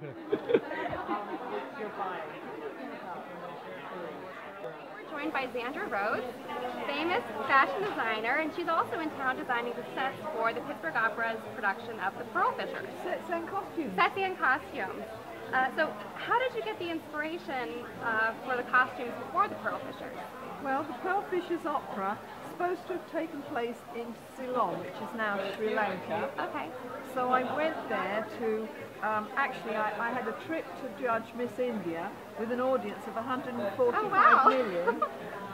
We're joined by Zandra Rhodes, famous fashion designer, and she's also in town designing the sets for the Pittsburgh Opera's production of The Pearl Fishers. Sets and costumes. Sets and costumes. So how did you get the inspiration for the costumes for The Pearl Fishers? Well, the Pearl Fishers opera is supposed to have taken place in Ceylon, which is now Sri Lanka. Okay. So I went there to, actually I had a trip to judge Miss India with an audience of 145 million.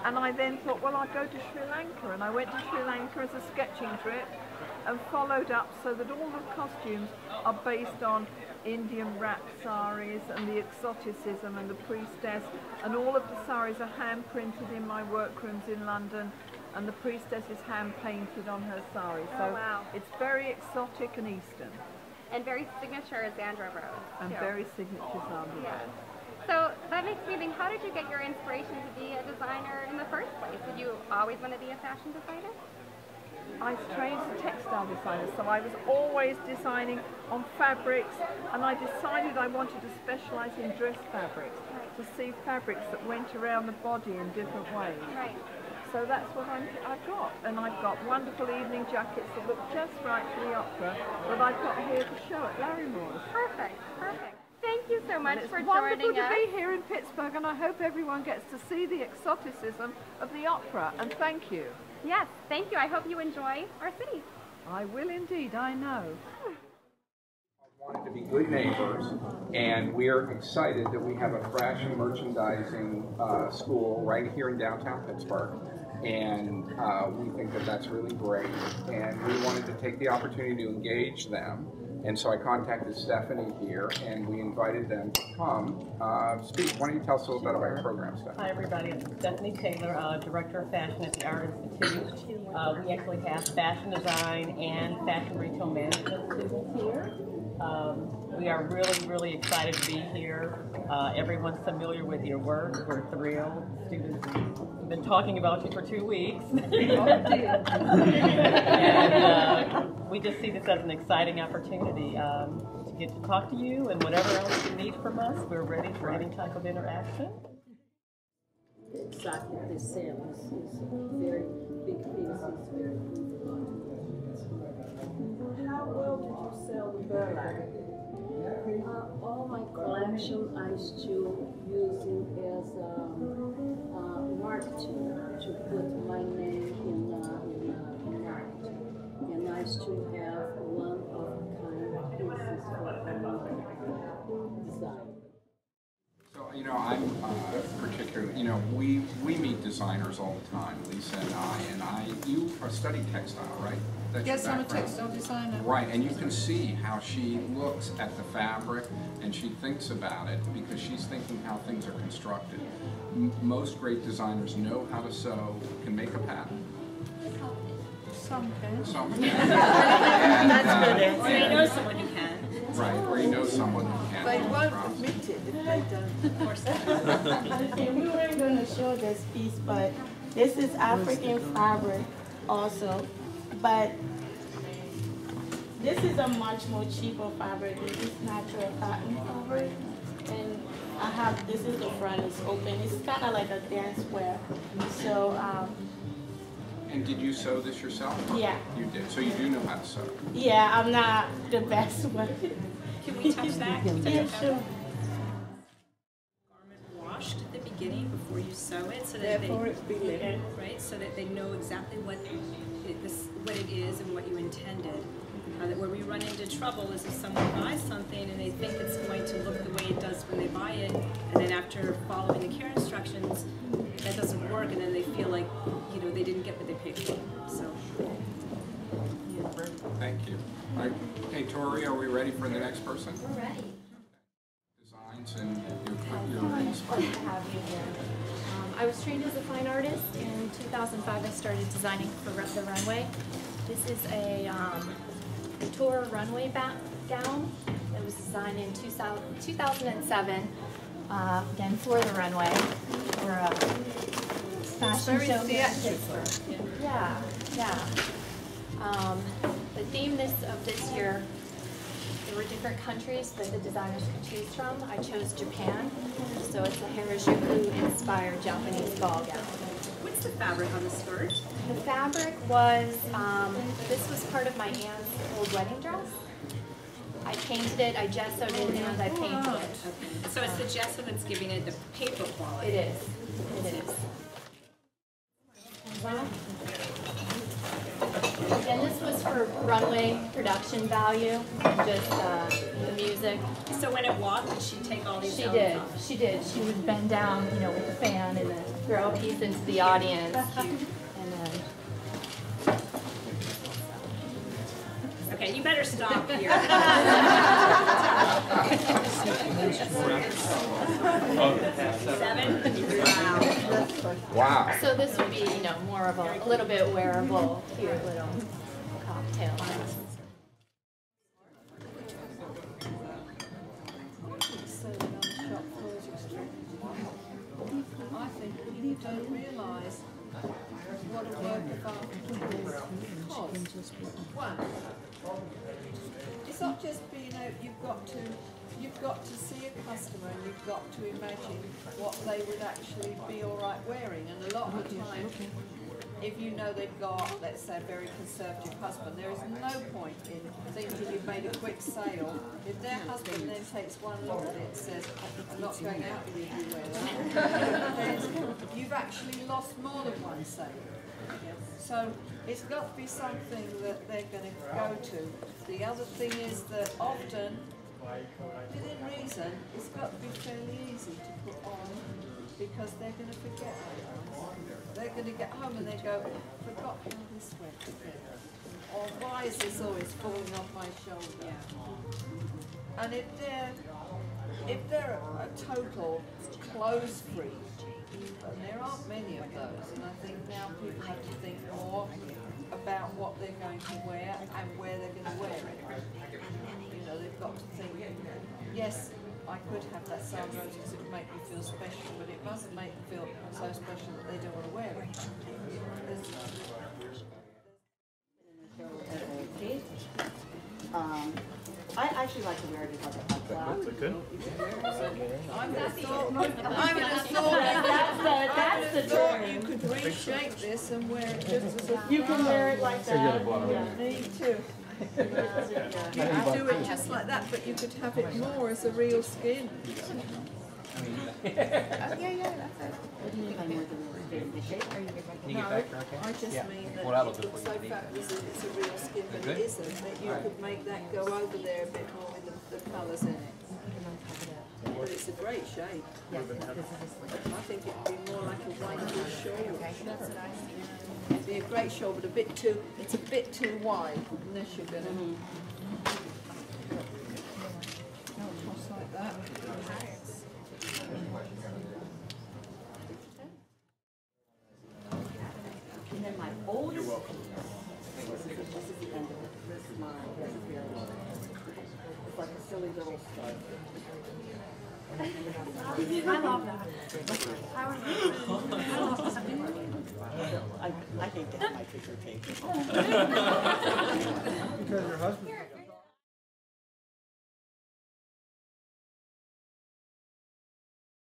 And I then thought, well, I'll go to Sri Lanka. And I went to Sri Lanka as a sketching trip and followed up so that all the costumes are based on Indian wrap saris and the exoticism and the priestess, and all of the saris are hand printed in my workrooms in London, and the priestess is hand painted on her sari. So it's very exotic and Eastern. And very signature Zandra Rhodes. And very signature Zandra Rhodes. So that makes me think, how did you get your inspiration to be a designer in the first place? Did you always want to be a fashion designer? I trained as a textile designer, so I was always designing on fabrics, and I decided I wanted to specialize in dress fabrics, to see fabrics that went around the body in different ways. Right. So that's what I've got, and I've got wonderful evening jackets that look just right for the opera that I've got here to show at LARRIMOR'S. Perfect, perfect. Thank you so much for joining us. It's wonderful to be here in Pittsburgh, and I hope everyone gets to see the exoticism of the opera, and thank you. Yes, thank you. I hope you enjoy our city. I will indeed, I know. Wanted to be good neighbors, and we're excited that we have a fashion merchandising school right here in downtown Pittsburgh, and we think that that's really great, and we wanted to take the opportunity to engage them, and so I contacted Stephanie here, and we invited them to come speak. Why don't you tell us a little bit about your program, Stephanie? Hi everybody, it's Stephanie Taylor, Director of Fashion at the Art Institute. We actually have fashion design and fashion retail management students here. We are really excited to be here. Everyone's familiar with your work. We're thrilled. Students have been talking about you for 2 weeks. And we just see this as an exciting opportunity to get to talk to you, and whatever else you need from us, we're ready for any type of interaction. Exactly the same. It's very big piece. It's very good. How well did you sell the burlap? All my collection I still using as marketing to put my name in marketing, and I still have one of a kind pieces for design. So, you know, I'm particularly, you know, we meet designers all the time, Lisa and I, you studied textile, right? That's yes, I'm a textile designer. Right, and you can see how she looks at the fabric and she thinks about it because she's thinking how things are constructed. Most great designers know how to sew, can make a pattern. Some can. Some can. That's good. Or you know someone who can. Right, or you know someone who can. They won't admit it if they don't. Of course. Okay, we weren't going to show this piece, but this is African fabric also. But this is a much more cheaper fabric. This is natural cotton fabric. And I have, this is the front, it's open. It's kind of like a dance wear. So, And did you sew this yourself? Yeah. You did, so you do know how to sew. yeah, I'm not the best one. Can we touch that? Yeah, sure. Garment washed at the beginning before you sew it, so that right, so that they know exactly what it is and what you intended. That where we run into trouble is if someone buys something and they think it's going to look the way it does when they buy it, and then after following the care instructions, that doesn't work, and then they feel like, you know, they didn't get what they paid for. So. Yeah. Thank you. All right. Okay, Tori, are we ready for the next person? We're ready. Designs and your inspiration. To have you here. I was trained as a fine artist. In 2005, I started designing for the runway. This is a couture runway gown that was designed in 2007, again for the runway, for a fashion show here in Pittsburgh. Yeah. The theme of this year there were different countries that the designers could choose from. I chose Japan, so it's a Harajuku-inspired Japanese ball gown. What's the fabric on the skirt? The fabric was, this was part of my aunt's old wedding dress. I painted it, I gessoed it, and I painted it. Okay. So it's the gesso that's giving it the paper quality. It is. It is. Again, this was for runway production value, just the music. So when it walked, did she take all these elements off? She did. She would bend down, you know, with the fan and then throw a piece into the audience. And then... Okay, you better stop here. 7? Wow. So this would be, you know, more of a little bit wearable, cute little cocktail glass. I think people don't realise what a work of art costs. One, it's not just being out, you've got to see a customer and you've got to imagine what they would actually be alright wearing, and a lot of the time, if you know they've got, let's say, a very conservative husband, there is no point in thinking you've made a quick sale. If their husband then takes one look at it and says, I'm not going out with you if you wear that, then you've actually lost more than one sale. So it's got to be something that they're going to go to. The other thing is that often, within reason, it's got to be fairly easy to put on, because they're going to forget it. They're going to get home and they go, forgot how this went together. Or why is this always falling off my shoulder? And if they're a total clothes freak, and there aren't many of those, and I think now people have to think more about what they're going to wear and where they're going to wear it. You know, they've got to think, yes, I could have that Zandra Rhodes because it would make me feel special, but it mustn't make them feel so special that they don't want to wear it. I actually like to wear it because I That's good. I'm going to thought That's the term. you could reshape this and wear it just as a You can wear it like that. need to. You could do it just like that, but you could have it more as a real skin. What do you mean by more than the shape? Are you No, I just mean that it looks so fabulous that it's a real skin, but it isn't. That you could make that go over there a bit more with the colours in it. But it's a great shape. I think it'd be more like a white shawl. It'd be a great shawl, but it's a bit too wide, unless you're going to toss like that. And then my oldest piece, this is the end of it. This is mine. This is the other one. It's like a silly little stud. I love that. I hate to have my picture taken. Because your husband